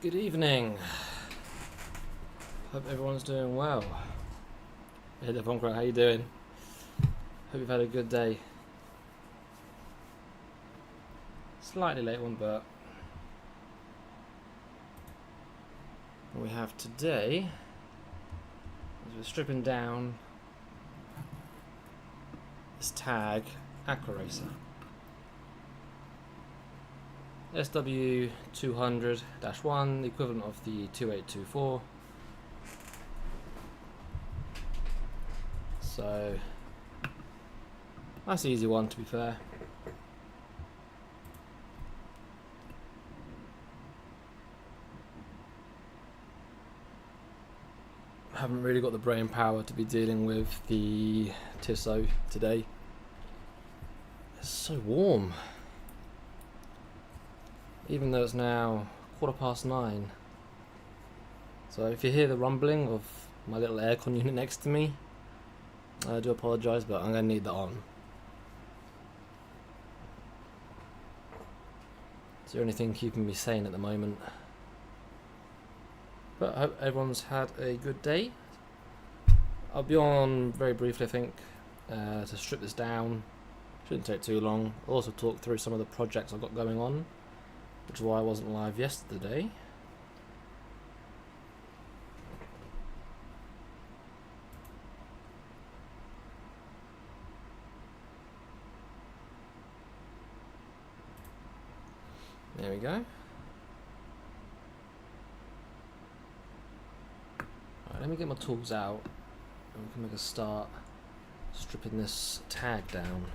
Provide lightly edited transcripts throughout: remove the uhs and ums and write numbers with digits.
Good evening. Hope everyone's doing well. Hey Devonquer, how you doing? Hope you've had a good day. Slightly late one, but what we have today is we're stripping down this tag Aquaracer. SW200-1, the equivalent of the 2824. So, that's an easy one to be fair. Haven't really got the brain power to be dealing with the Tissot today. It's so warm. Even though it's now 9:15. So if you hear the rumbling of my little aircon unit next to me, I do apologise, but I'm going to need that on. It's the only thing keeping me sane at the moment. But I hope everyone's had a good day. I'll be on very briefly, I think, to strip this down. Shouldn't take too long. I'll also talk through some of the projects I've got going on, which is why I wasn't live yesterday. There we go. Alright, let me get my tools out and we can make a start stripping this tag down.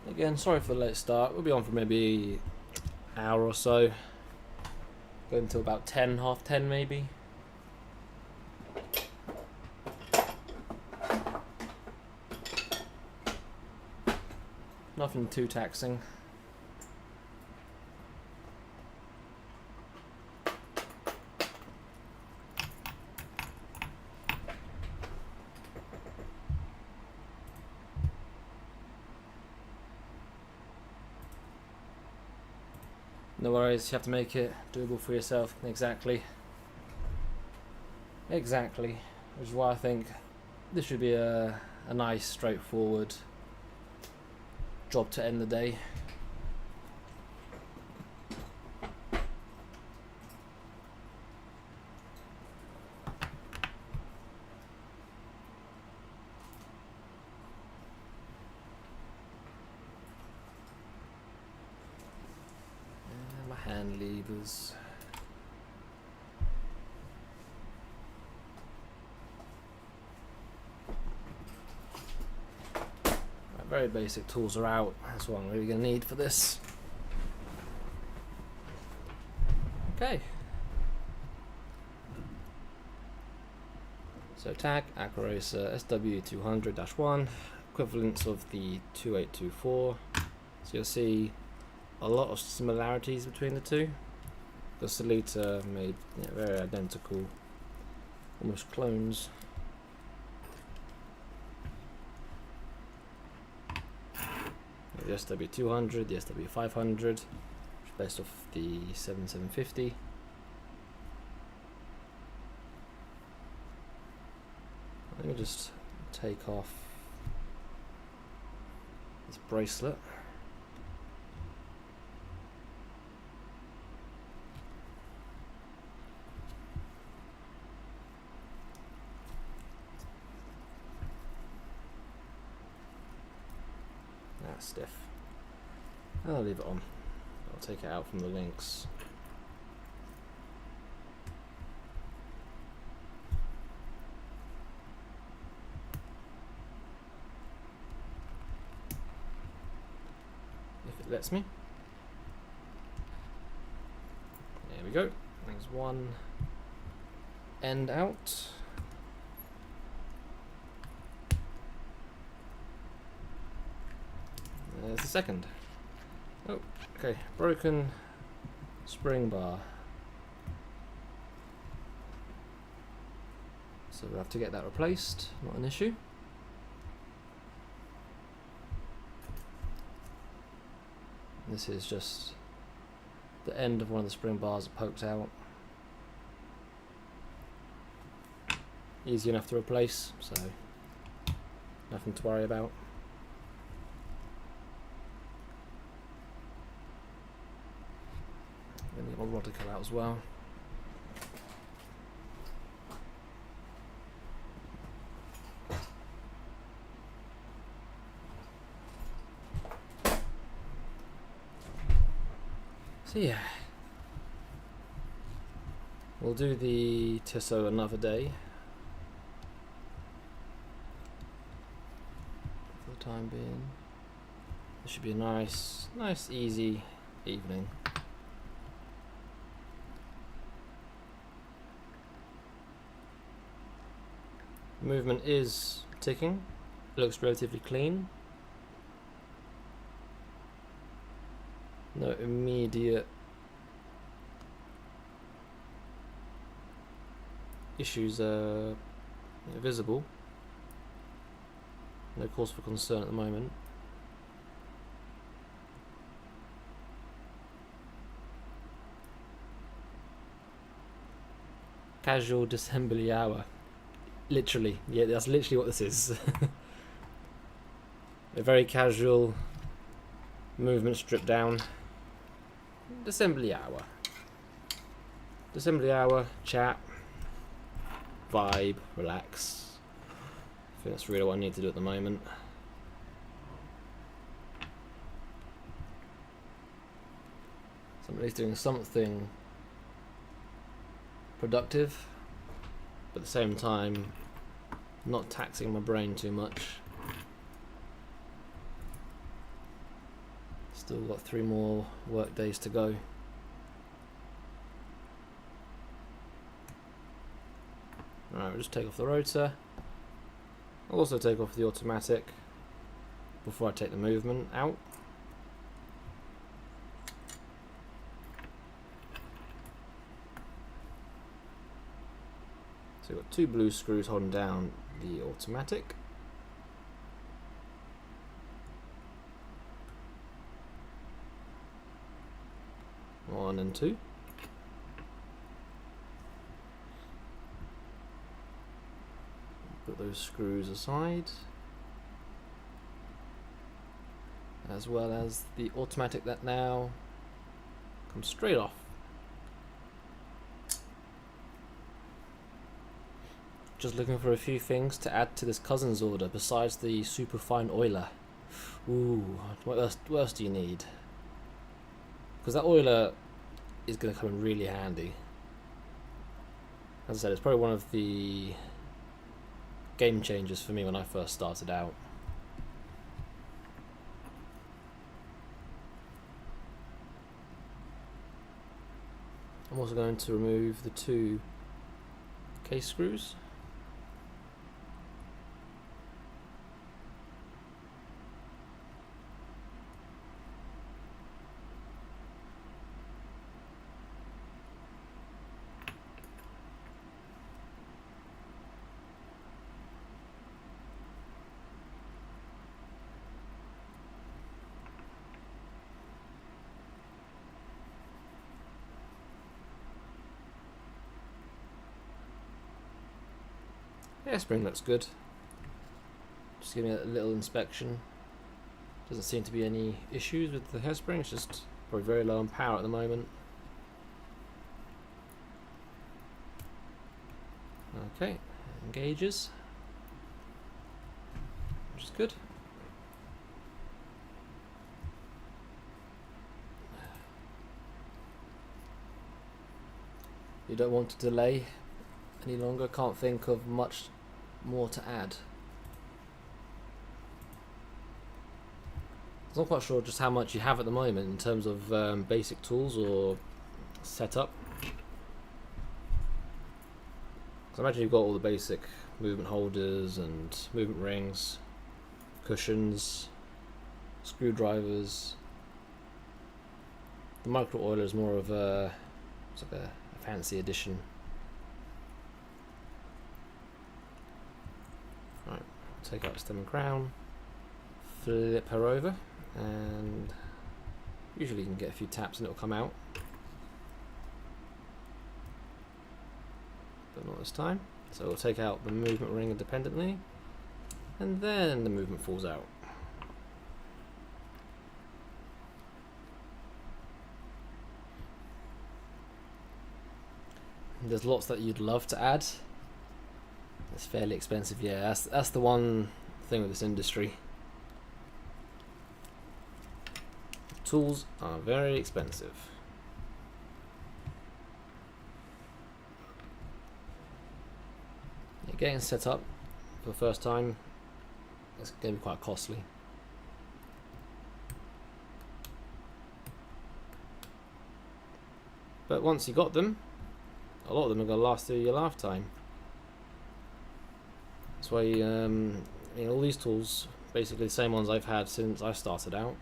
Again, sorry for the late start. We'll be on for maybe an hour or so. Go until about 10, half 10 maybe. Nothing too taxing. No worries, you have to make it doable for yourself. Exactly. Exactly. Which is why I think this should be a nice, straightforward job to end the day. Hand levers. Very basic tools are out. That's what I'm really going to need for this. Okay. So tag Aquaracer SW200-1, equivalents of the 2824. So you'll see a lot of similarities between the two. The Solita made very identical, almost clones. The SW200, the SW500, which is based off the 7750. Let me just take off this bracelet. Stiff. I'll leave it on. I'll take it out from the links. If it lets me. There we go. There's one end out. There's the second. Oh, okay. Broken spring bar. So we'll have to get that replaced, not an issue. This is just the end of one of the spring bars that pokes out. Easy enough to replace, so nothing to worry about. Then get my rod to come out as well. So yeah, we'll do the Tissot another day. For the time being, this should be a nice, easy evening. Movement is ticking. It looks relatively clean. No immediate issues visible. No cause for concern at the moment. Casual disassembly hour. Literally, yeah, that's literally what this is. A very casual movement stripped down. Assembly hour. Assembly hour, chat, vibe, relax. I think that's really what I need to do at the moment. So I'm at least doing something productive, but at the same time not taxing my brain too much. Still got 3 more work days to go. Alright, we'll just take off the rotor. I'll also take off the automatic before I take the movement out. So we've got 2 blue screws holding down the automatic. 1 and 2. Put those screws aside, as well as the automatic that now comes straight off. Just looking for a few things to add to this cousins order besides the superfine oiler. Ooh, what else do you need? Because that oiler is going to come in really handy. As I said, it's probably one of the game changers for me when I first started out. I'm also going to remove the 2 case screws. Hairspring looks good. Just giving it a little inspection. Doesn't seem to be any issues with the hairspring, it's just probably very low on power at the moment. Okay, engages, which is good. You don't want to delay any longer, can't think of much more to add. I'm not quite sure just how much you have at the moment in terms of basic tools or setup. Because I imagine you've got all the basic movement holders and movement rings, cushions, screwdrivers. The micro oiler is more of it's like a fancy addition. take out stem and crown, flip her over, and usually you can get a few taps and it'll come out, but not this time. So we'll take out the movement ring independently, and then the movement falls out. There's lots that you'd love to add. It's fairly expensive, yeah. That's the one thing with this industry. Tools are very expensive. Yeah, getting set up for the first time is going to be quite costly. But once you got them, a lot of them are going to last through your lifetime. That's why all these tools, basically the same ones I've had since I started out,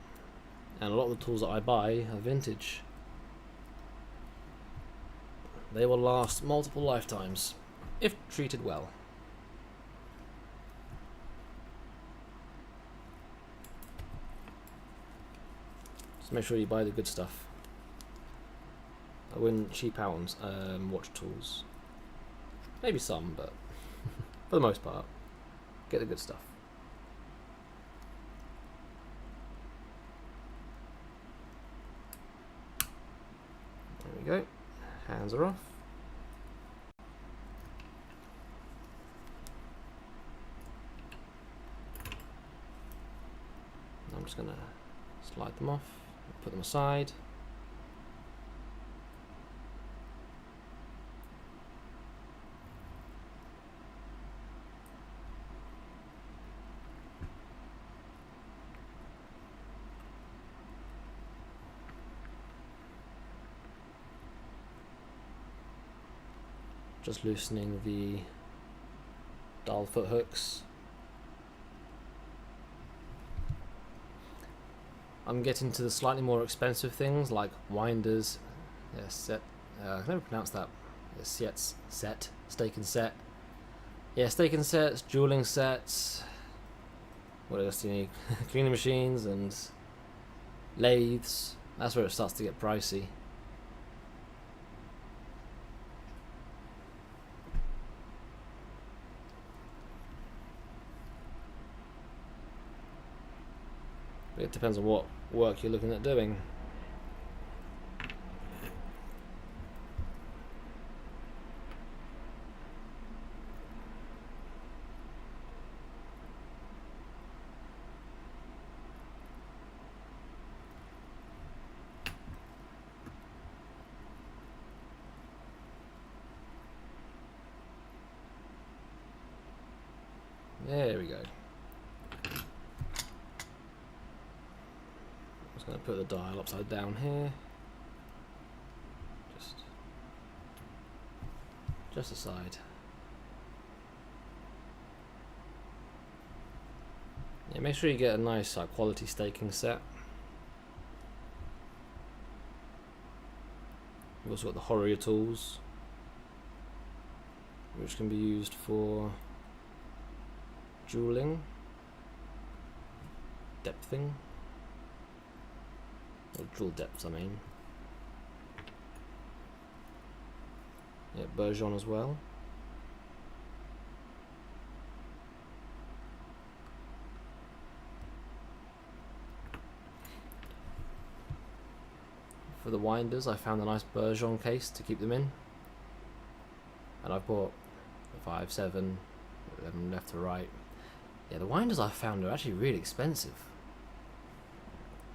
and a lot of the tools that I buy are vintage. They will last multiple lifetimes if treated well. Just make sure you buy the good stuff. I wouldn't cheap out on watch tools. Maybe some, but for the most part, get the good stuff. There we go. Hands are off. I'm just going to slide them off, put them aside. Just loosening the dial foot hooks. I'm getting to the slightly more expensive things like winders, set. I can never pronounce that. Set, stake and set. Yeah, stake and sets, jeweling sets. What else do you need? Cleaning machines and lathes. That's where it starts to get pricey. It depends on what work you're looking at doing. There we go. Going to put the dial upside down here, just aside. Yeah, make sure you get a nice quality staking set. We've also got the Heuer tools, which can be used for jeweling, depthing. Or jewel depths, I mean. Yeah, Bourgeon as well. For the winders, I found a nice Bourgeon case to keep them in. And I've bought 5, 7, 11 left to right. Yeah, the winders I found are actually really expensive.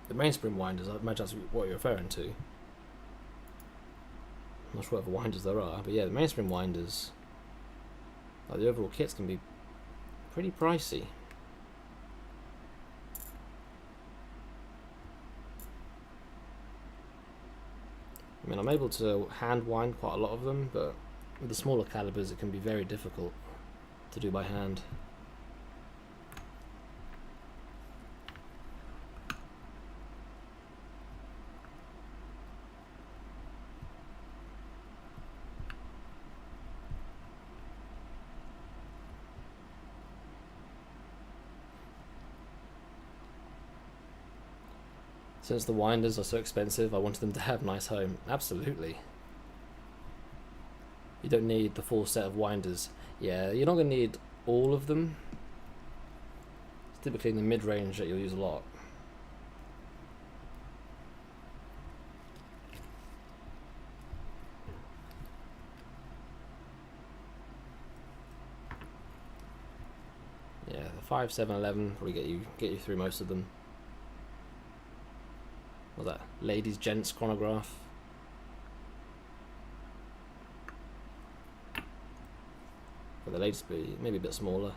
The mainspring winders, I imagine that's what you're referring to. I'm not sure what other winders there are, but yeah, the mainspring winders, like the overall kits, can be pretty pricey. I mean, I'm able to hand wind quite a lot of them, but with the smaller calibers it can be very difficult to do by hand. Since the winders are so expensive, I wanted them to have a nice home. Absolutely. You don't need the full set of winders. Yeah, you're not going to need all of them. It's typically in the mid-range that you'll use a lot. Yeah, the 5, 7, 11 probably get you through most of them. What's that? Ladies, gents chronograph. But the ladies be maybe a bit smaller.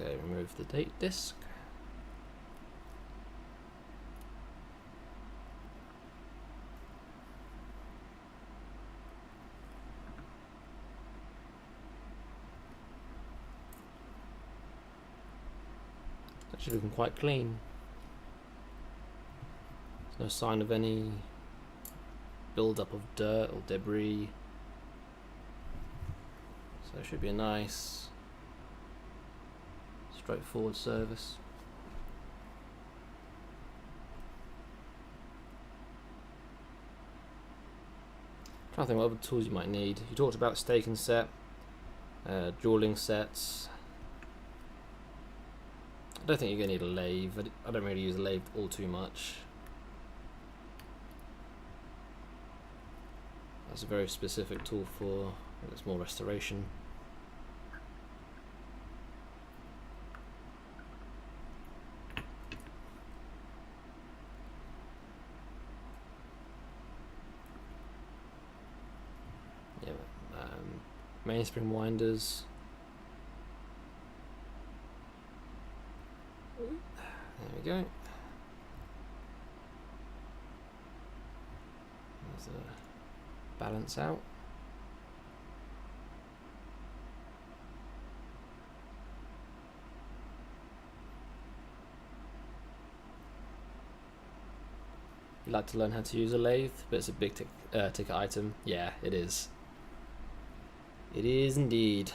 Okay, remove the date disc. It's actually looking quite clean. There's no sign of any build-up of dirt or debris. So it should be a nice, straightforward service. I'm trying to think what other tools you might need. You talked about stake and set, jeweling sets. I don't think you're going to need a lathe. I don't really use a lathe all too much. That's a very specific tool for it's more restoration. Yeah, mainspring winders. There we go. There's a balance out. You'd like to learn how to use a lathe, but it's a big ticket item. Yeah, it is. It is indeed.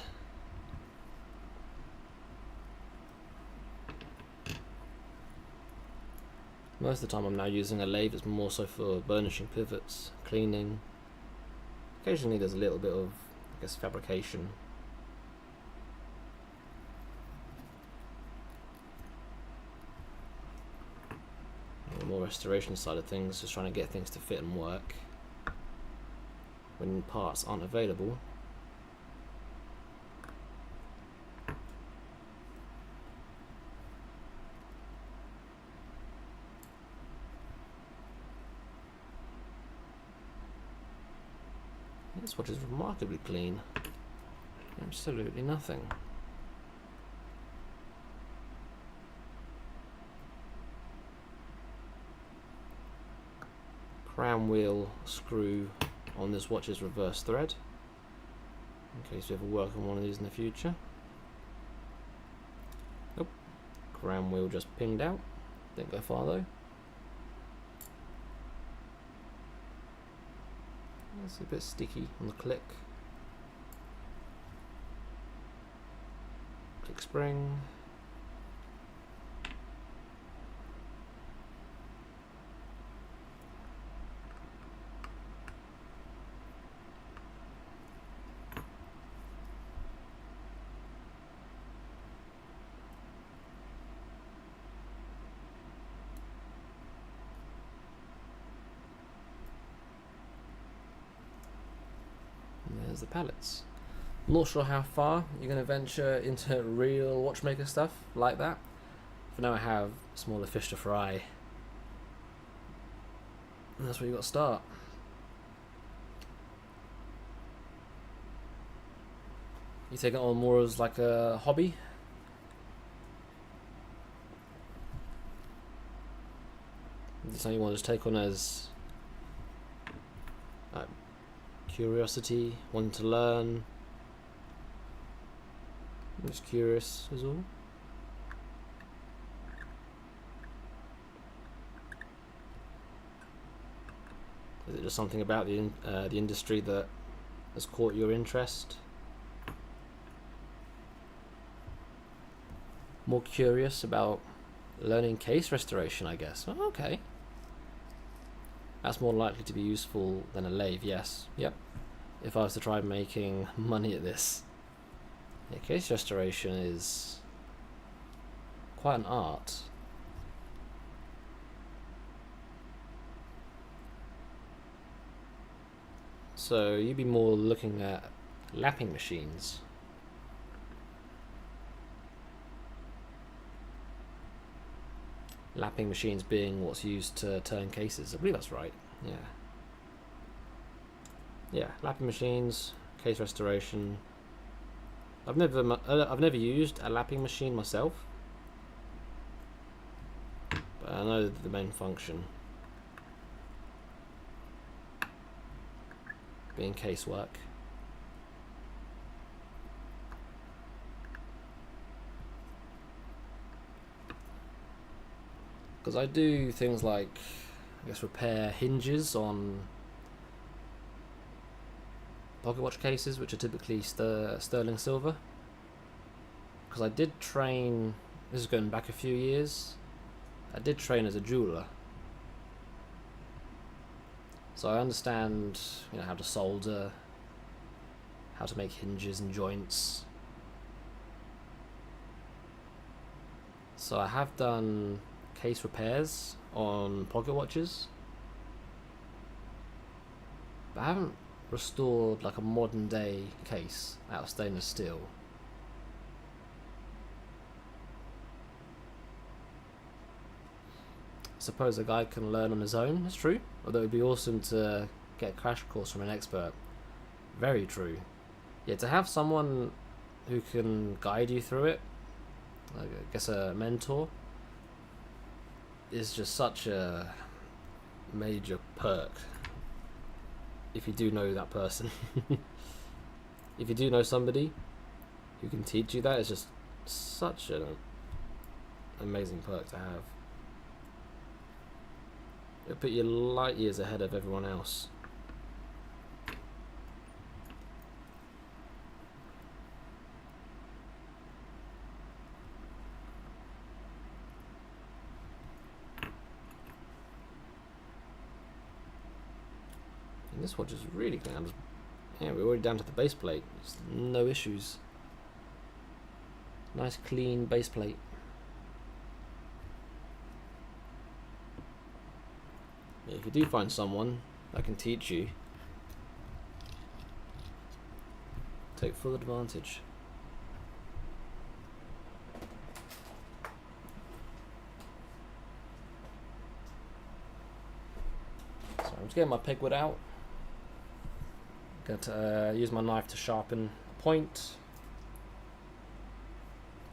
Most of the time I'm now using a lathe. It's more so for burnishing pivots, cleaning. Occasionally there's a little bit of, I guess, fabrication. The more restoration side of things, just trying to get things to fit and work when parts aren't available. This watch is remarkably clean. Absolutely nothing. Crown wheel screw on this watch is reverse thread, in case we ever work on one of these in the future. Nope. Crown wheel just pinged out. Didn't go far though. It's a bit sticky on the click. Click spring. There's the pallets. I'm not sure how far you're going to venture into real watchmaker stuff like that. For now I have smaller fish to fry. And that's where you got to start. You take it on more as like a hobby? Is it something you want to just take on as curiosity, wanting to learn? I'm just curious is all. Is it just something about the industry that has caught your interest? More curious about learning case restoration, I guess. Oh, okay. That's more likely to be useful than a lathe, yes. Yep. If I was to try making money at this. Yeah, case restoration is quite an art. So you'd be more looking at lapping machines. Lapping machines being what's used to turn cases. I believe that's right. Yeah. Yeah, lapping machines, case restoration. I've never used a lapping machine myself, but I know the main function being casework. Because I do things like, I guess, repair hinges on pocket watch cases, which are typically sterling silver. Because I did train, this is going back a few years, I did train as a jeweler. So I understand, how to solder, how to make hinges and joints. So I have done case repairs on pocket watches, but I haven't restored like a modern day case out of stainless steel. Suppose a guy can learn on his own, that's true. Although it would be awesome to get a crash course from an expert. Very true. Yeah, to have someone who can guide you through it, I guess a mentor, is just such a major perk. If you do know that person. If you do know somebody who can teach you that, it's just such an amazing perk to have. It'll put you light years ahead of everyone else. And this watch is really clean. Yeah, we're already down to the base plate. Just no issues. Nice clean base plate. If you do find someone that can teach you, take full advantage. So I'm just getting my pegwood out. Going to use my knife to sharpen a point.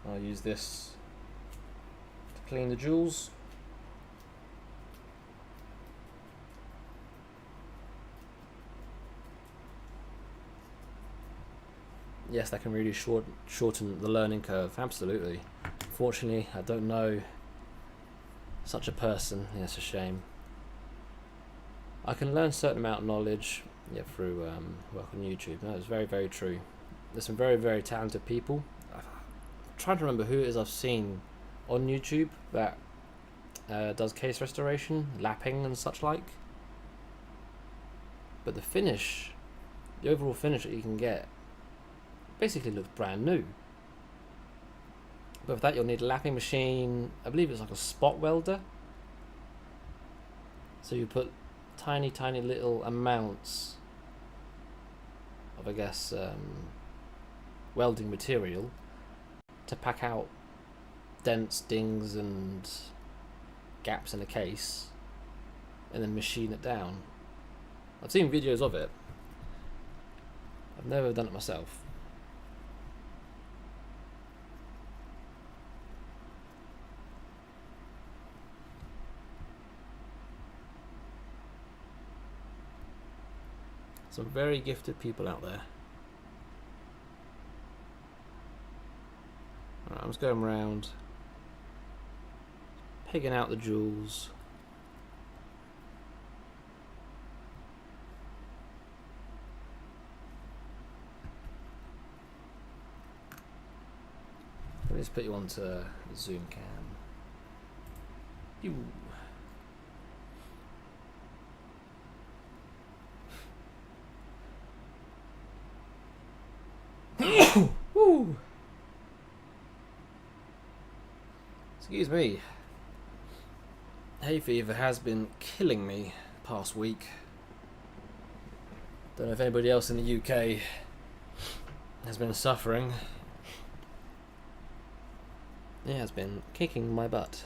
I'll use this to clean the jewels. Yes, that can really shorten the learning curve, absolutely. Fortunately, I don't know such a person. Yeah, it's a shame. I can learn a certain amount of knowledge through work on YouTube. That is very, very true. There's some very, very talented people. I'm trying to remember who it is I've seen on YouTube that does case restoration, lapping and such like. But the finish, the overall finish that you can get, basically looks brand new. But for that you'll need a lapping machine. I believe it's like a spot welder. So you put tiny little amounts of, I guess, welding material to pack out dents, dings and gaps in a case, and then machine it down. I've seen videos of it. I've never done it myself. Some very gifted people out there. Alright, I'm just going around, picking out the jewels. Let's put you onto zoom cam. Ew. Woo. Excuse me. Hay fever has been killing me past week. Don't know if anybody else in the UK has been suffering. It has been kicking my butt.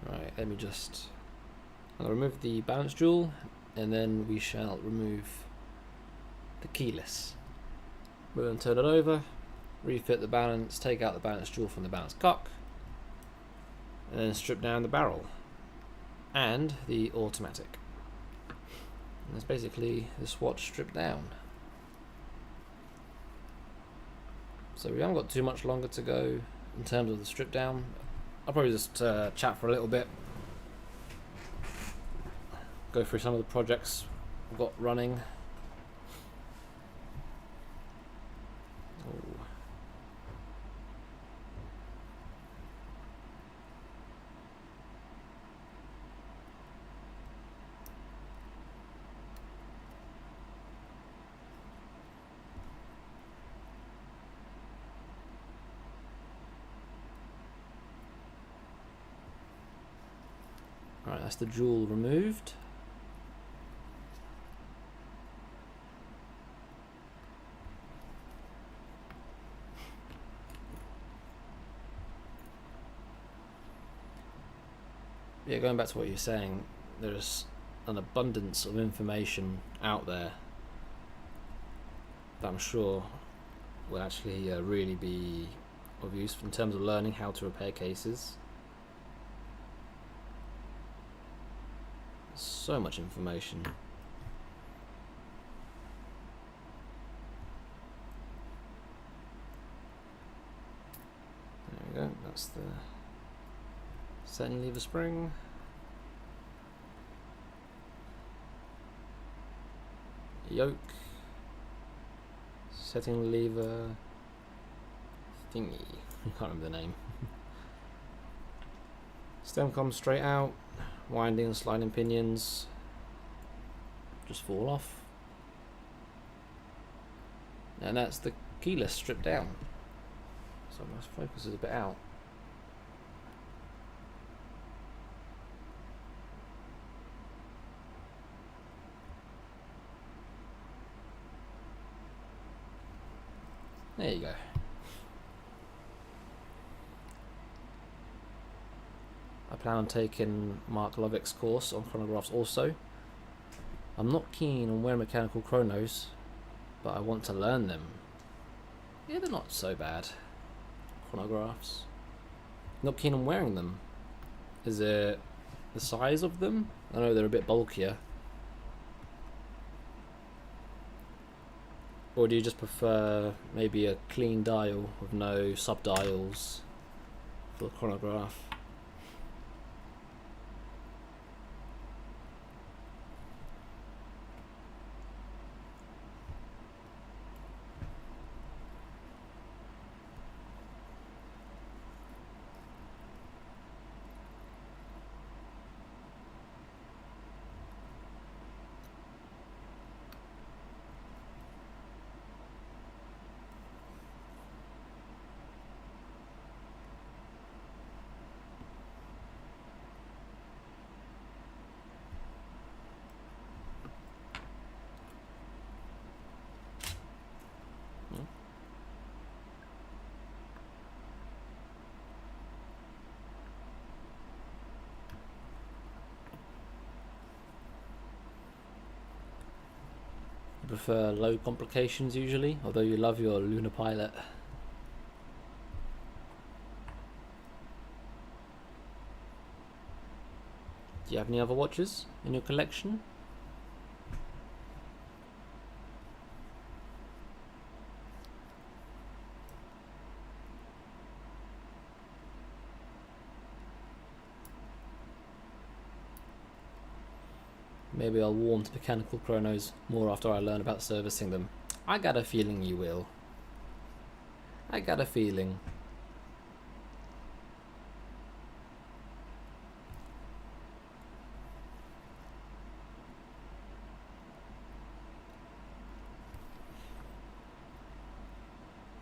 Right, let me just... I'll remove the balance jewel, and then we shall remove the keyless. We're going to turn it over, refit the balance, take out the balance jewel from the balance cock, and then strip down the barrel and the automatic. And that's basically the swatch stripped down. So we haven't got too much longer to go in terms of the strip down. I'll probably just chat for a little bit, go through some of the projects I've got running. Oh. Alright, that's the jewel removed. Yeah, going back to what you're saying, there's an abundance of information out there that I'm sure will actually really be of use in terms of learning how to repair cases. So much information. There we go, that's the setting lever spring. Yoke. Setting lever thingy. I can't remember the name. Stem comes straight out. Winding and sliding pinions just fall off. And that's the keyless stripped down. So my focus is a bit out. There you go. I plan on taking Mark Lovick's course on chronographs also. I'm not keen on wearing mechanical chronos, but I want to learn them. Yeah, they're not so bad. Chronographs. Not keen on wearing them. Is it the size of them? I know they're a bit bulkier. Or do you just prefer maybe a clean dial with no sub-dials for the chronograph? prefer low complications usually, although you love your lunar pilot. Do you have any other watches in your collection? Maybe I'll warm to mechanical chronos more after I learn about servicing them. I got a feeling you will. I got a feeling.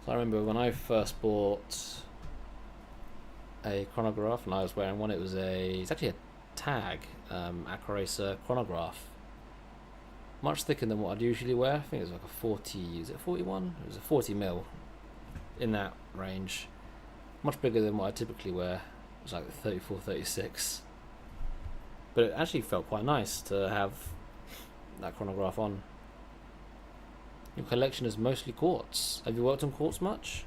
So I remember when I first bought a chronograph and I was wearing one, it's actually a tag Aquaracer chronograph. Much thicker than what I'd usually wear. I think it was like a 40, is it 41? It was a 40 mil, in that range. Much bigger than what I typically wear. It was like 34, 36. But it actually felt quite nice to have that chronograph on. Your collection is mostly quartz. Have you worked on quartz much?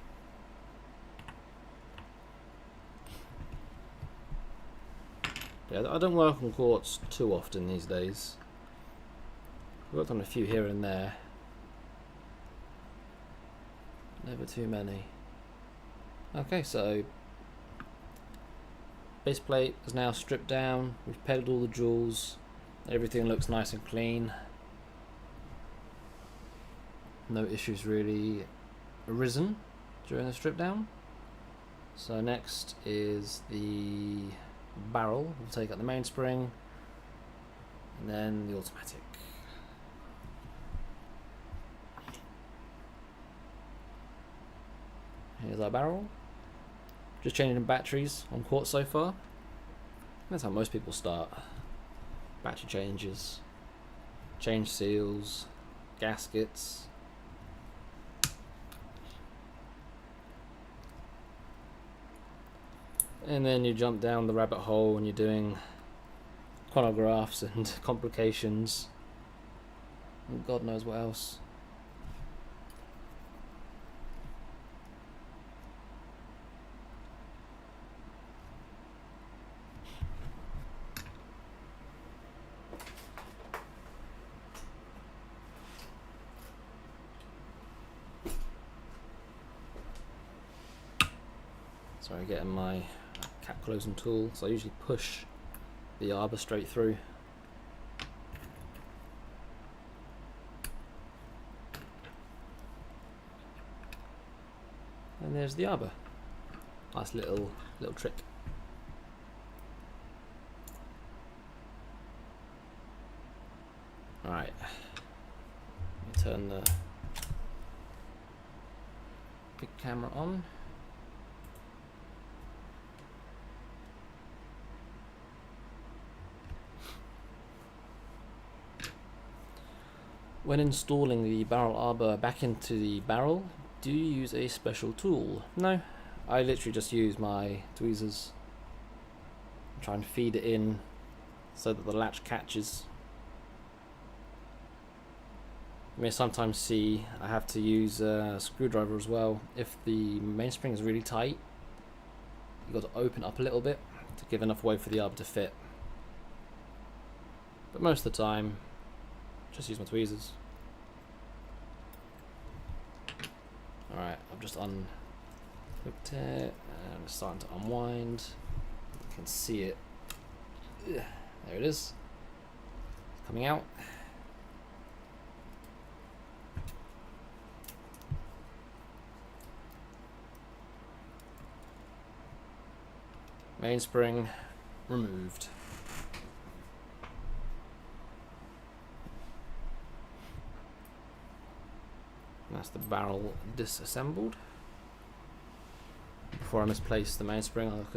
Yeah, I don't work on quartz too often these days. I've worked on a few here and there. Never too many. Okay, so base plate is now stripped down. We've pegged all the jewels. Everything looks nice and clean. No issues really arisen during the strip down. So next is the barrel. We'll take out the mainspring and then the automatic. Here's our barrel. Just changing batteries on quartz so far. That's how most people start. Battery changes, change seals, gaskets. And then you jump down the rabbit hole and you're doing chronographs and complications and God knows what else. Sorry, getting my cap closing tool, so I usually push the arbor straight through. And there's the arbor. Nice little trick. Alright. Let me turn the big camera on. When installing the barrel arbor back into the barrel, do you use a special tool? No, I literally just use my tweezers. Try and feed it in so that the latch catches. You may sometimes see I have to use a screwdriver as well. If the mainspring is really tight, you've got to open up a little bit to give enough way for the arbor to fit. But most of the time, just use my tweezers. Alright, I've just unhooked it and it's starting to unwind. You can see it. There it is. It's coming out. Mainspring removed. That's the barrel disassembled. Before I misplace the mainspring, I'll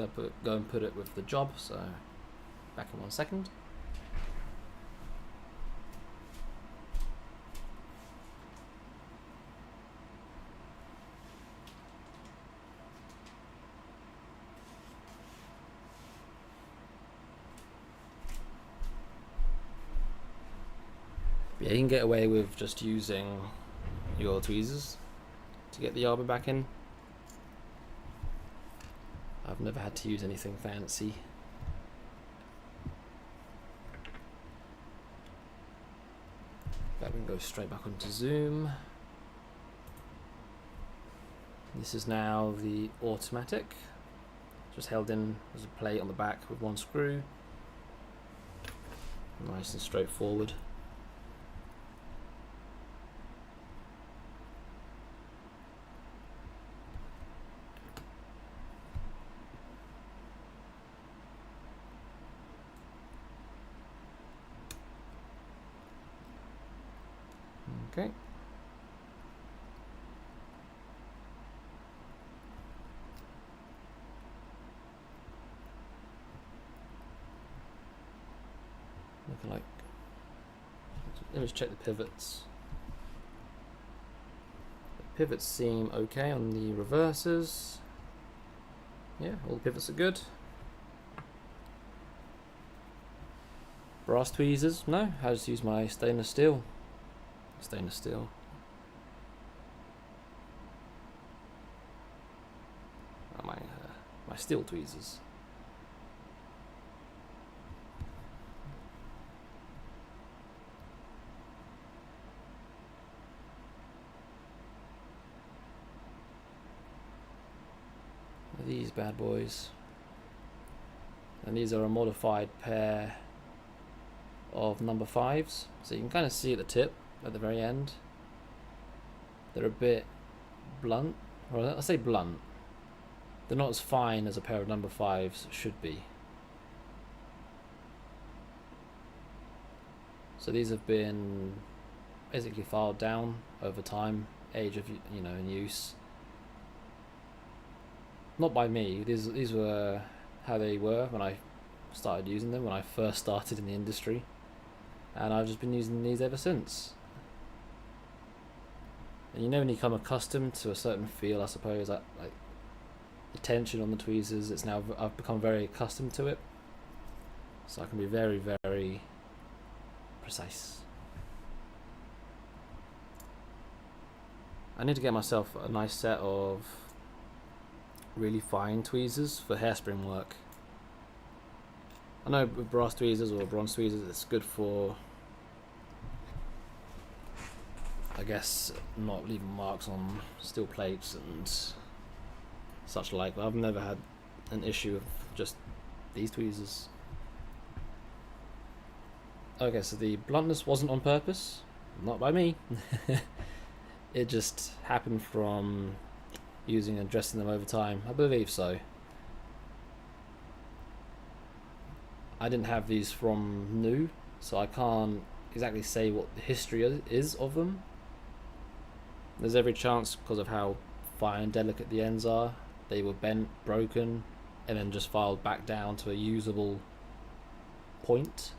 go and put it with the job, so back in 1 second. you can get away with just using your tweezers to get the arbor back in. I've never had to use anything fancy. That we can go straight back onto zoom. This is now the automatic, just held in as a plate on the back with one screw. Nice and straightforward. Okay. Looking like, let's check the pivots. The pivots seem okay on the reversers. Yeah, all the pivots are good. Brass tweezers? No, I just use my stainless steel. Oh, my steel tweezers. These bad boys, and these are a modified pair of number 5s, so you can kind of see at the tip at the very end they're a bit blunt, or I say blunt, they're not as fine as a pair of number 5s should be. So these have been basically filed down over time, age of in use. Not by me. These were how they were when I started using them, when I first started in the industry, and I've just been using these ever since. And when you become accustomed to a certain feel, I suppose, like the tension on the tweezers, I've become very accustomed to it, so I can be very, very precise. I need to get myself a nice set of really fine tweezers for hairspring work. I know with brass tweezers or bronze tweezers it's good for, I guess, not leaving marks on steel plates and such like, but I've never had an issue with just these tweezers. Okay, so the bluntness wasn't on purpose, not by me. It just happened from using and dressing them over time, I believe so. I didn't have these from new, so I can't exactly say what the history is of them. There's every chance, because of how fine and delicate the ends are, they were bent, broken, and then just filed back down to a usable point,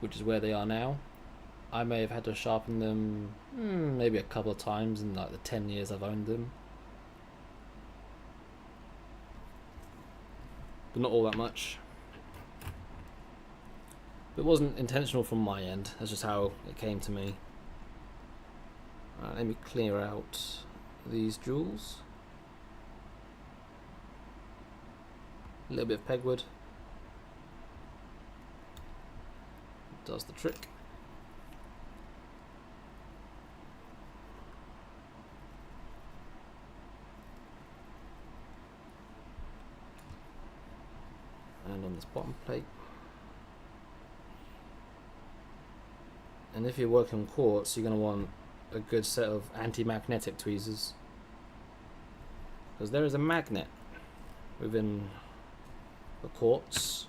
which is where they are now. I may have had to sharpen them maybe a couple of times in like the 10 years I've owned them, but not all that much. It wasn't intentional from my end, that's just how it came to me. Let me clear out these jewels. A little bit of pegwood does the trick. And on this bottom plate. And if you're working on quartz, you're going to want a good set of anti-magnetic tweezers, because there is a magnet within the quartz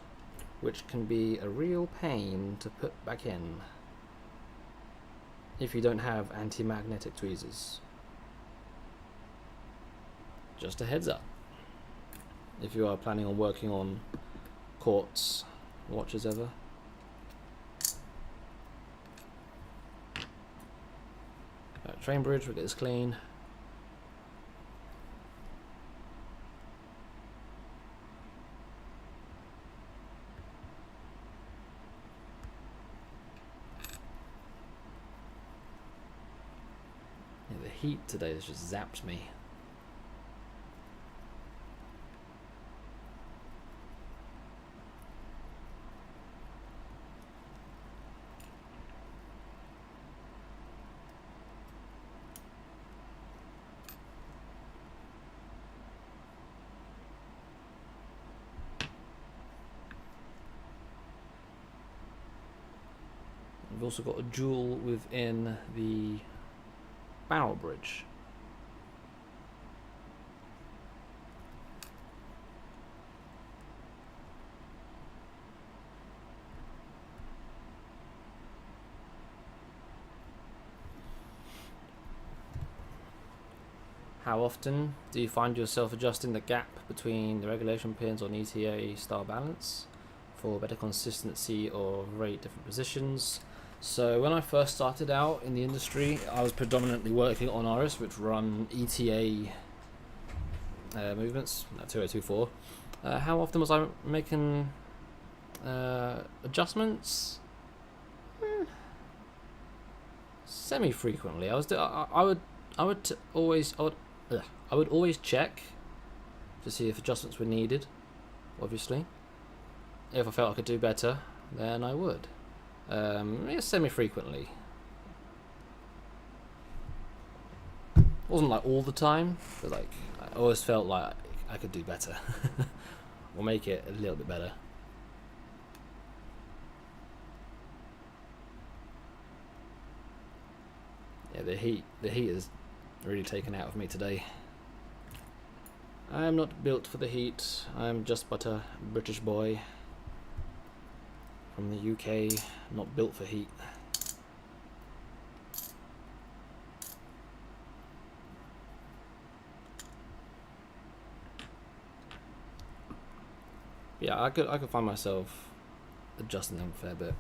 which can be a real pain to put back in if you don't have anti-magnetic tweezers. Just a heads up if you are planning on working on quartz watches ever. Train bridge, we'll get this clean. heat today has just zapped me. We've also got a jewel within the barrel bridge. How often do you find yourself adjusting the gap between the regulation pins on ETA star balance for better consistency or rate different positions? So when I first started out in the industry, I was predominantly working on RS, which run ETA movements, 2024. How often was I making adjustments? Semi-frequently. I would always check to see if adjustments were needed. Obviously, if I felt I could do better, then I would. Semi-frequently. Wasn't like all the time, but like I always felt like I could do better, or make it a little bit better. Yeah, the heat is really taken out of me today. I am not built for the heat. I am just but a British boy from the UK, not built for heat. Yeah, I could find myself adjusting them a fair bit.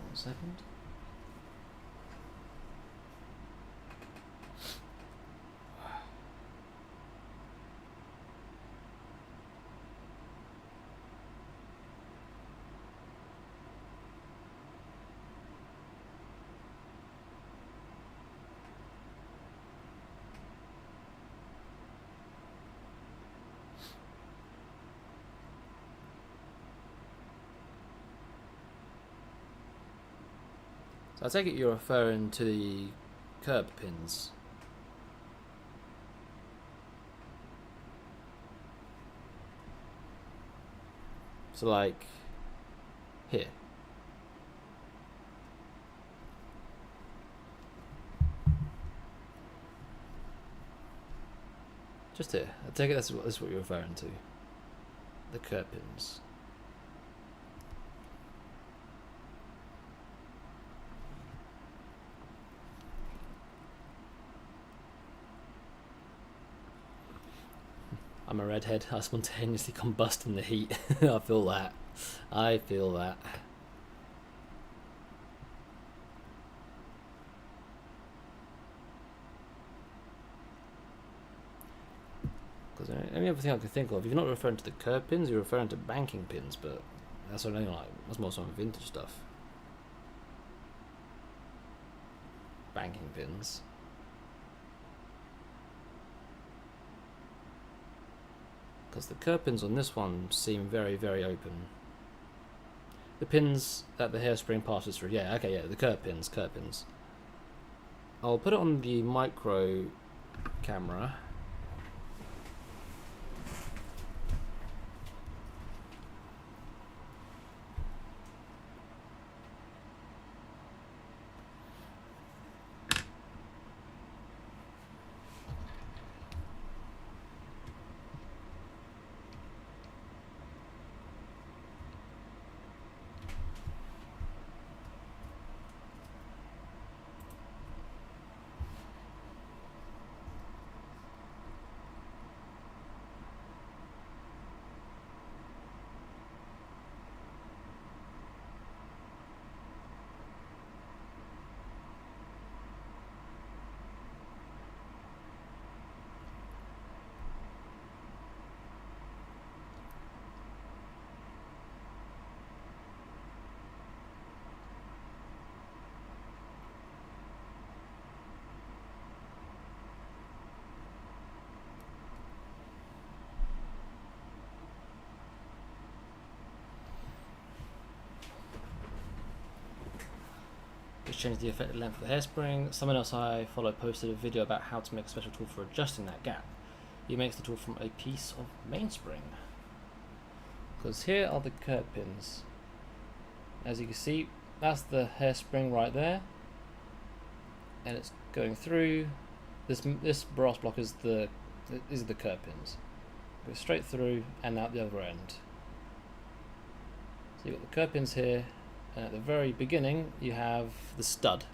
One second. So I take it you're referring to the curb pins. So like here. Just here. I take it that's what you're referring to. The curb pins. I'm a redhead. I spontaneously combust in the heat. I feel that. I feel that. Because the only other thing I can think of, if you're not referring to the curb pins, you're referring to banking pins, but that's only like that's more some vintage stuff. Banking pins. Because the curb pins on this one seem very, very open. The pins that the hairspring passes through, yeah, okay, yeah, the curb pins. I'll put it on the micro camera. which changes the effective length of the hairspring. Someone else I follow posted a video about how to make a special tool for adjusting that gap. He makes the tool from a piece of mainspring. Because here are the curb pins. As you can see, that's the hairspring right there, and it's going through. This brass block is these are the curb pins. Go straight through and out the other end. So you've got the curb pins here, and at the very beginning you have the stud.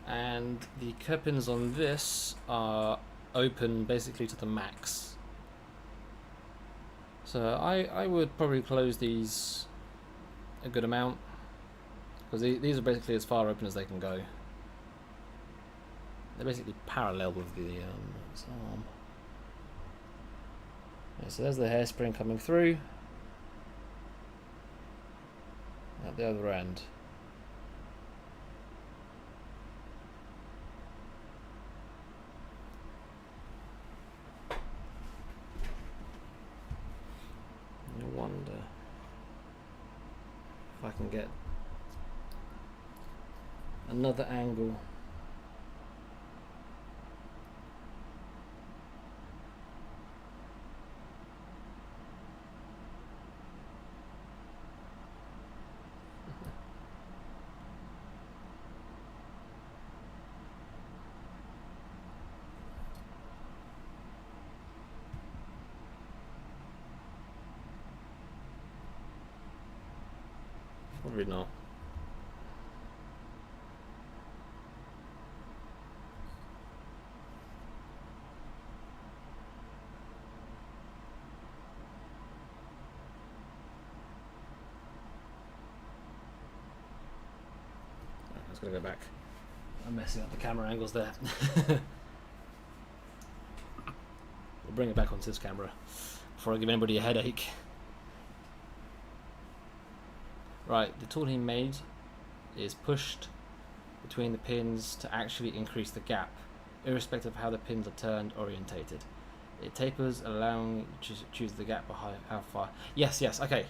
And the curb pins on this are open basically to the max. So I would probably close these a good amount, because these are basically as far open as they can go. They're basically parallel with the arm. Yeah, so there's the hairspring coming through at the other end. I wonder if I can get another angle. Probably not. I was going to go back. I'm messing up the camera angles there. We'll bring it back onto this camera before I give anybody a headache. Right, the tool he made is pushed between the pins to actually increase the gap, irrespective of how the pins are turned orientated. It tapers, allowing you to choose the gap behind how far. Yes, okay.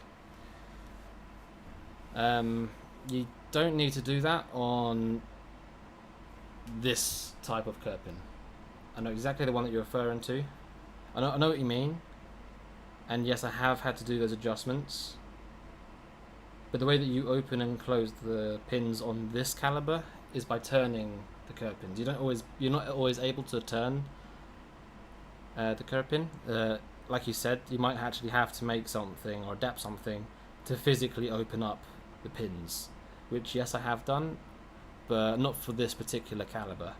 You don't need to do that on this type of curb pin. I know exactly the one that you're referring to. I know what you mean. And yes, I have had to do those adjustments. But the way that you open and close the pins on this caliber is by turning the curb pins. You're not always able to turn the curb pin. Like you said, you might actually have to make something or adapt something to physically open up the pins, which yes, I have done, but not for this particular caliber.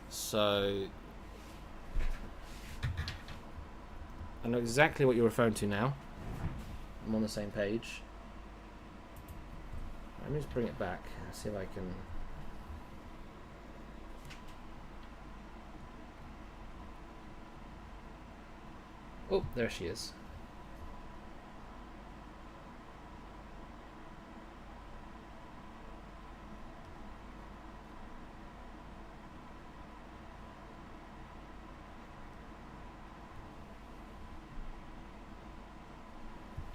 So I know exactly what you're referring to now. I'm on the same page. Let me just bring it back and see if I can. Oh, there she is.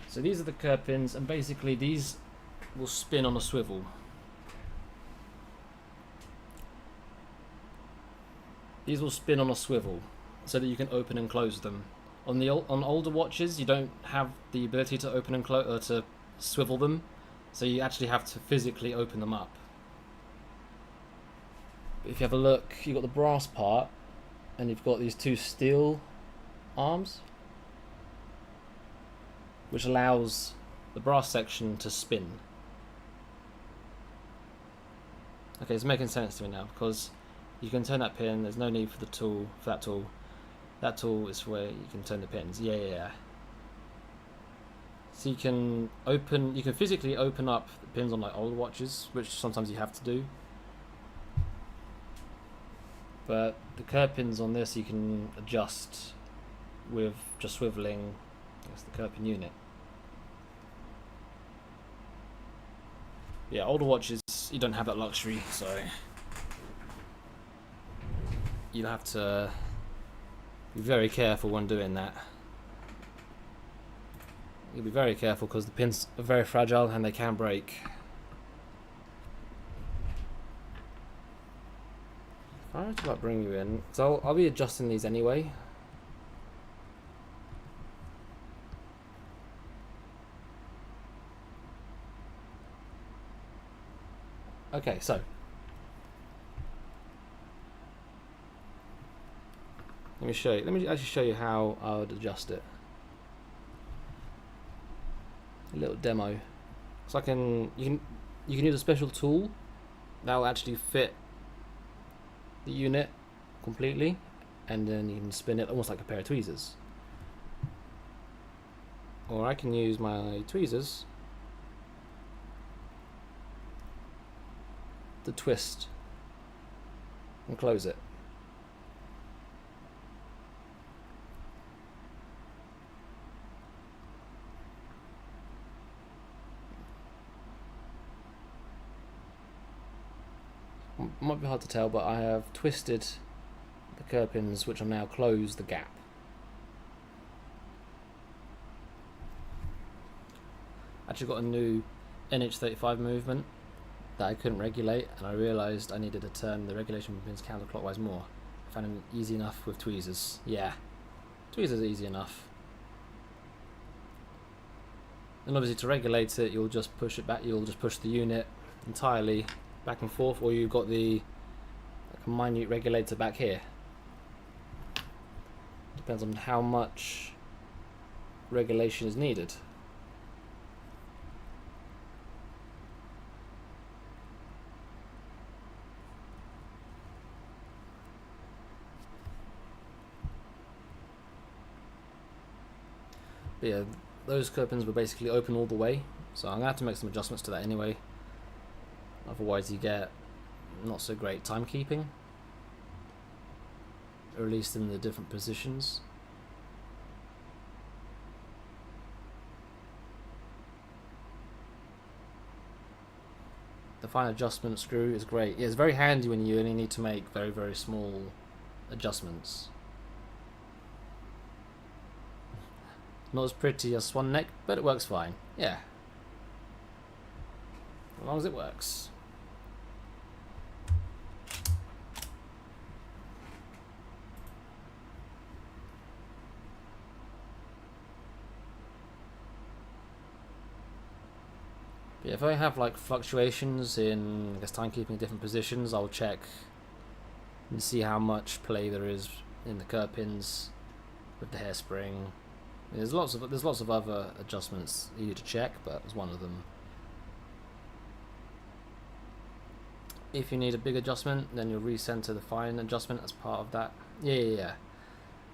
So these are the curb pins, and basically these will spin on a swivel. These will spin on a swivel so that you can open and close them. On older watches, you don't have the ability to open and close, or to swivel them, so you actually have to physically open them up. But if you have a look, you've got the brass part, and you've got these two steel arms, which allows the brass section to spin. Okay, it's making sense to me now, because you can turn that pin. There's no need for the tool, for that tool. That tool is where you can turn the pins. Yeah. So you can physically open up the pins on like old watches, which sometimes you have to do. But the curb pins on this you can adjust with just swiveling. That's the curb pin unit. Yeah, older watches you don't have that luxury, so you'll have to Be very careful when doing that. You'll be very careful because the pins are very fragile and they can break. I don't know about bringing you in, so I'll be adjusting these anyway. Okay, so let me show you. Let me actually show you how I would adjust it. A little demo. So you can use a special tool that will actually fit the unit completely, and then you can spin it almost like a pair of tweezers. Or I can use my tweezers to twist and close it. Might be hard to tell, but I have twisted the curb pins, which will now close the gap. Actually got a new NH35 movement that I couldn't regulate, and I realised I needed to turn the regulation pins counterclockwise more. I found it easy enough with tweezers. Yeah, tweezers are easy enough. And obviously to regulate it, you'll just push it back. You'll just push the unit entirely back and forth, or you've got the like a minute regulator back here. Depends on how much regulation is needed. But yeah, those curb pins were basically open all the way, so I'm going to have to make some adjustments to that anyway. Otherwise you get not so great timekeeping, or at least in the different positions. The fine adjustment screw is great. Yeah, it's very handy when you only need to make very, very small adjustments. Not as pretty as Swan Neck, but it works fine. Yeah. As long as it works. But yeah, if I have like fluctuations in, I guess, timekeeping in different positions, I'll check and see how much play there is in the curb pins with the hairspring. There's lots of other adjustments you need to check, but it's one of them. If you need a big adjustment, then you'll recenter the fine adjustment as part of that. Yeah.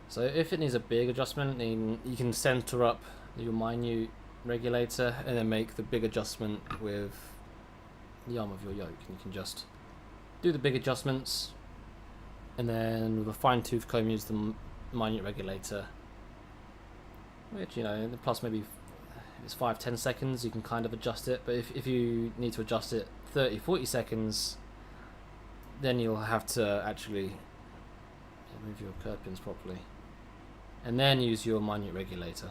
So if it needs a big adjustment, then you can center up your minute regulator and then make the big adjustment with the arm of your yoke. And you can just do the big adjustments, and then with a fine tooth comb use the minute regulator, which, you know, plus maybe it's 5-10 seconds you can kind of adjust it. But if you need to adjust it 30-40 seconds, then you'll have to actually move your curb pins properly and then use your minute regulator.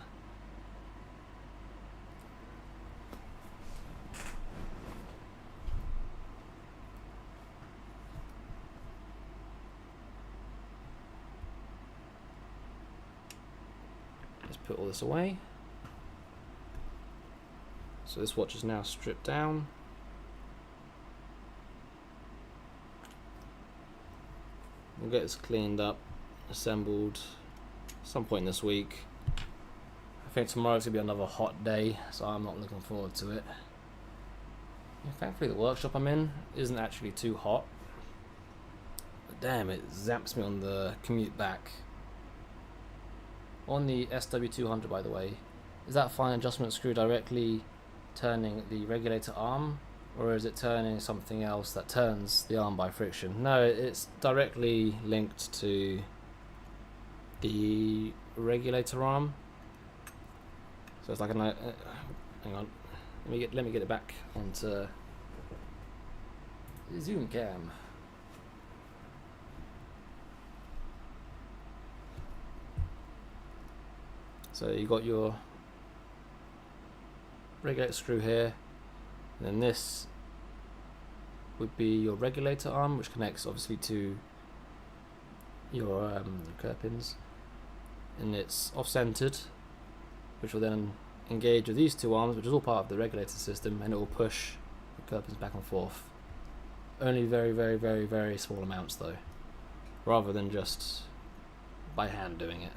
Let's put all this away. So this watch is now stripped down. We'll get this cleaned up, assembled some point this week. I think tomorrow's gonna be another hot day, so I'm not looking forward to it. Yeah, thankfully the workshop I'm in isn't actually too hot, but damn, it zaps me on the commute back. On the SW200, by the way, is that fine adjustment screw directly turning the regulator arm, or is it turning something else that turns the arm by friction? No, it's directly linked to the regulator arm. So it's like hang on, let me get it back onto the zoom cam. So you got your regulator screw here, and then this would be your regulator arm, which connects obviously to your curb pins, and it's off-centered, which will then engage with these two arms, which is all part of the regulator system, and it will push the curb pins back and forth. Only very, very, very, very small amounts though, rather than just by hand doing it.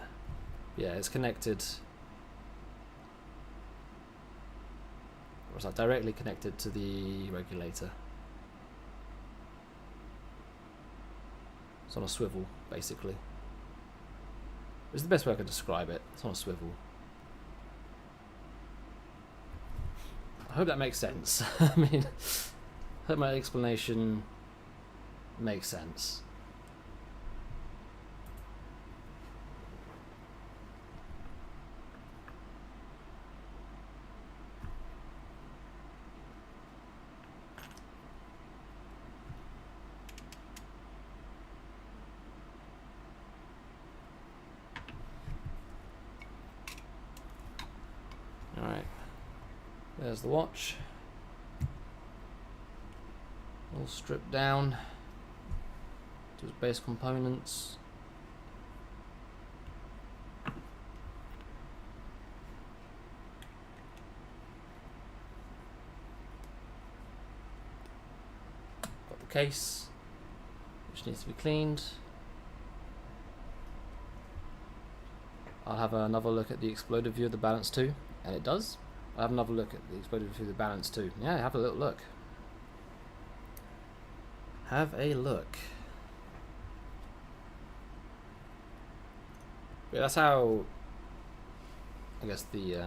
Yeah, it's connected. It's like directly connected to the regulator. It's on a swivel, basically. It's the best way I can describe it. It's on a swivel. I hope that makes sense. I mean, I hope my explanation makes sense. Alright, there's the watch, all stripped down to its base components. Got the case, which needs to be cleaned. I'll have another look at the exploded view of the balance too. And it does. I'll have another look at the exploded through the balance too. Yeah, have a little look. Have a look. Yeah, that's how I guess the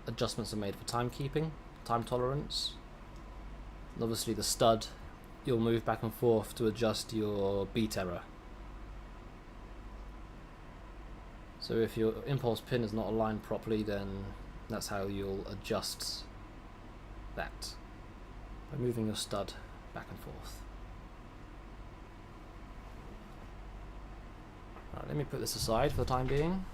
adjustments are made for timekeeping, time tolerance. And obviously the stud, you'll move back and forth to adjust your beat error. So if your impulse pin is not aligned properly, then that's how you'll adjust that, by moving your stud back and forth. Alright, let me put this aside for the time being.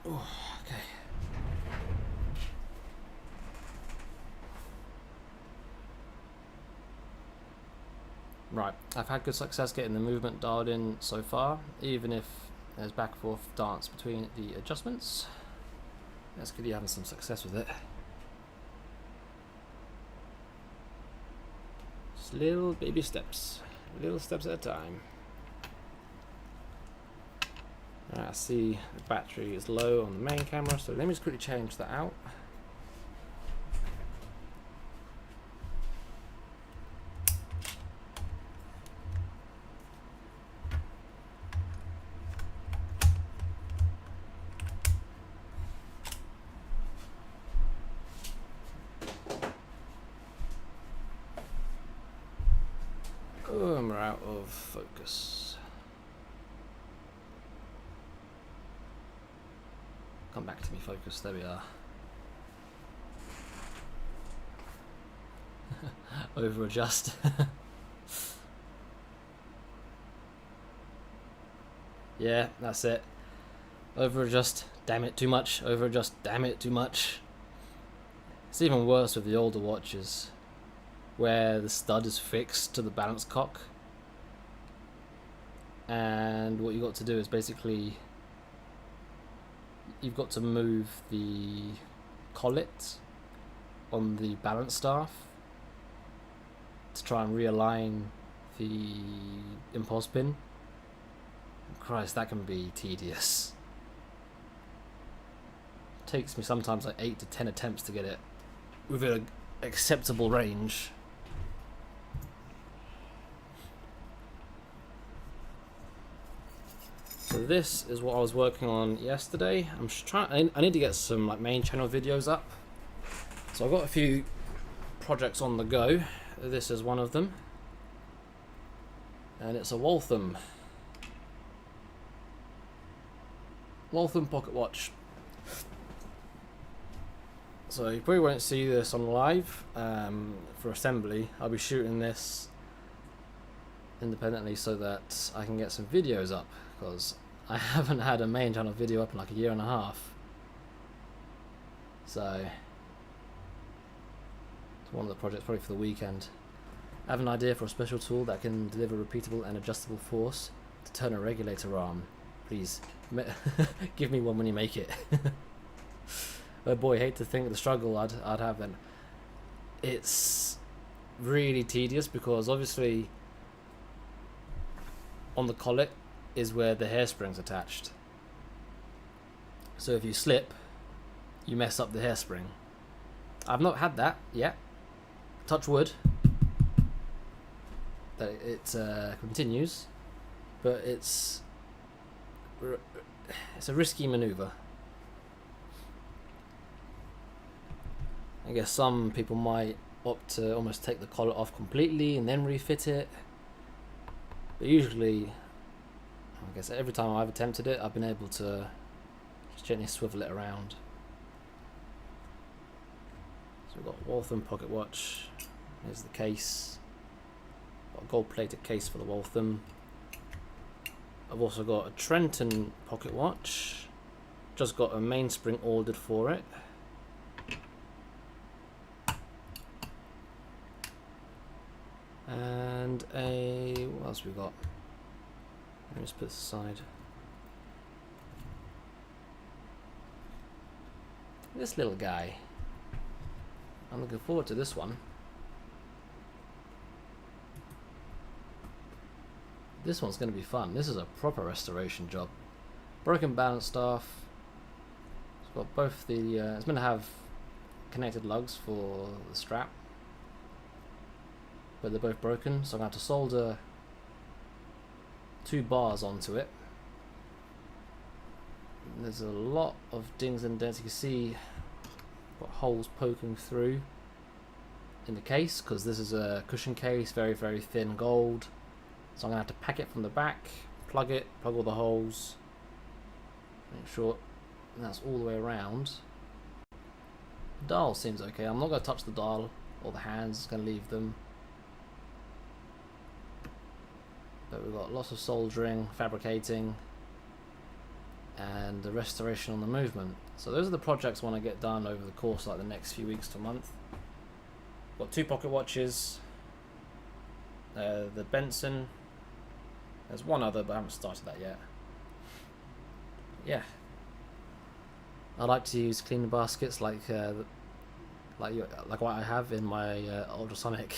Okay. Right, I've had good success getting the movement dialed in so far, even if there's back and forth dance between the adjustments. That's good, you're having some success with it. Just little baby steps, little steps at a time. I see the battery is low on the main camera, so let me just quickly change that out. Oh, and we're out of focus. Come back to me, focus. There we are. Over adjust. Yeah, that's it. Over adjust. Damn it, too much. Over adjust. Damn it, too much. It's even worse with the older watches, where the stud is fixed to the balance cock, and what you got to do is basically you've got to move the collet on the balance staff to try and realign the impulse pin. Christ, that can be tedious. It takes me sometimes like 8 to 10 attempts to get it within an acceptable range. So So this is what I was working on yesterday. I'm just trying. I need to get some like main channel videos up. So I've got a few projects on the go. This is one of them, and it's a Waltham pocket watch. So you probably won't see this on live for assembly. I'll be shooting this independently so that I can get some videos up, because I haven't had a main channel video up in like a year and a half. So it's one of the projects probably for the weekend. I have an idea for a special tool that can deliver repeatable and adjustable force to turn a regulator arm. Please give me one when you make it. Oh boy, hate to think of the struggle I'd have then. It's really tedious because obviously on the collet is where the hairspring's attached. So if you slip, you mess up the hairspring. I've not had that yet. Touch wood that it continues, but it's a risky maneuver. I guess some people might opt to almost take the collet off completely and then refit it. But usually, I guess every time I've attempted it, I've been able to just gently swivel it around. So we've got Waltham pocket watch. Here's the case. Got a gold-plated case for the Waltham. I've also got a Trenton pocket watch. Just got a mainspring ordered for it. And what else we got? Let me just put this aside. This little guy. I'm looking forward to this one. This one's going to be fun. This is a proper restoration job. Broken balance staff. It's got both the. It's going to have connected lugs for the strap, but they're both broken, so I'm going to have to solder 2 bars onto it. And there's a lot of dings and dents. You can see got holes poking through in the case because this is a cushion case, very very thin gold. So I'm going to have to pack it from the back, plug all the holes, make sure that's all the way around. The dial seems okay. I'm not going to touch the dial or the hands, going to leave them. But we've got lots of soldering, fabricating, and the restoration on the movement. So those are the projects I want to get done over the course of like the next few weeks to month. Got 2 pocket watches, the Benson. There's one other, but I haven't started that yet. Yeah, I like to use cleaning baskets like what I have in my ultrasonic.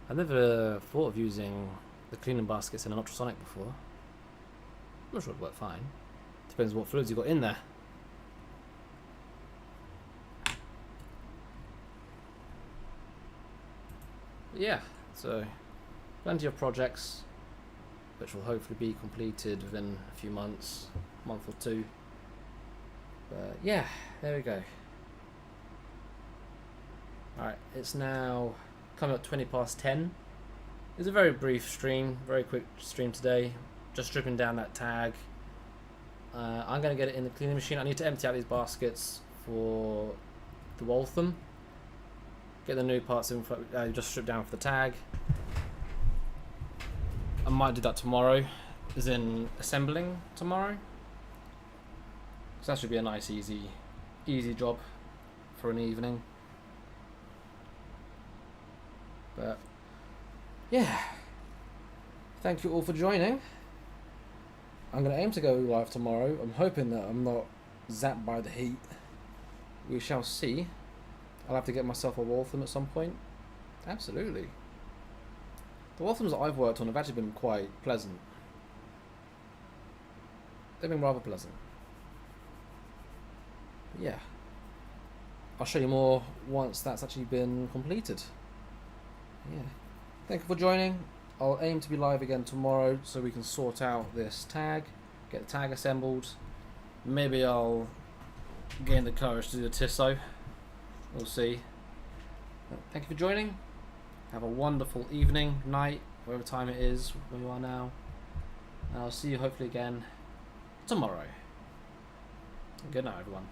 I never thought of using the cleaning baskets in an ultrasonic before. I'm sure it'd work fine. Depends what fluids you've got in there. But yeah, so plenty of projects which will hopefully be completed within a few months, a month or 2. But yeah, there we go. Alright, it's now coming up 20 past 10. It's a very brief stream, very quick stream today. Just stripping down that tag. I'm going to get it in the cleaning machine. I need to empty out these baskets for the Waltham. Get the new parts in, just strip down for the tag. I might do that tomorrow, as in assembling tomorrow. So that should be a nice easy job for an evening. But yeah, thank you all for joining. I'm going to aim to go live tomorrow. I'm hoping that I'm not zapped by the heat. We shall see. I'll have to get myself a Waltham at some point. Absolutely. The Walthams that I've worked on have actually been quite pleasant. They've been rather pleasant. But yeah, I'll show you more once that's actually been completed. Yeah. Thank you for joining. I'll aim to be live again tomorrow so we can sort out this tag, get the tag assembled. Maybe I'll gain the courage to do the Tissot. We'll see. Thank you for joining. Have a wonderful evening, night, whatever time it is where you are now. And I'll see you hopefully again tomorrow. Good night, everyone.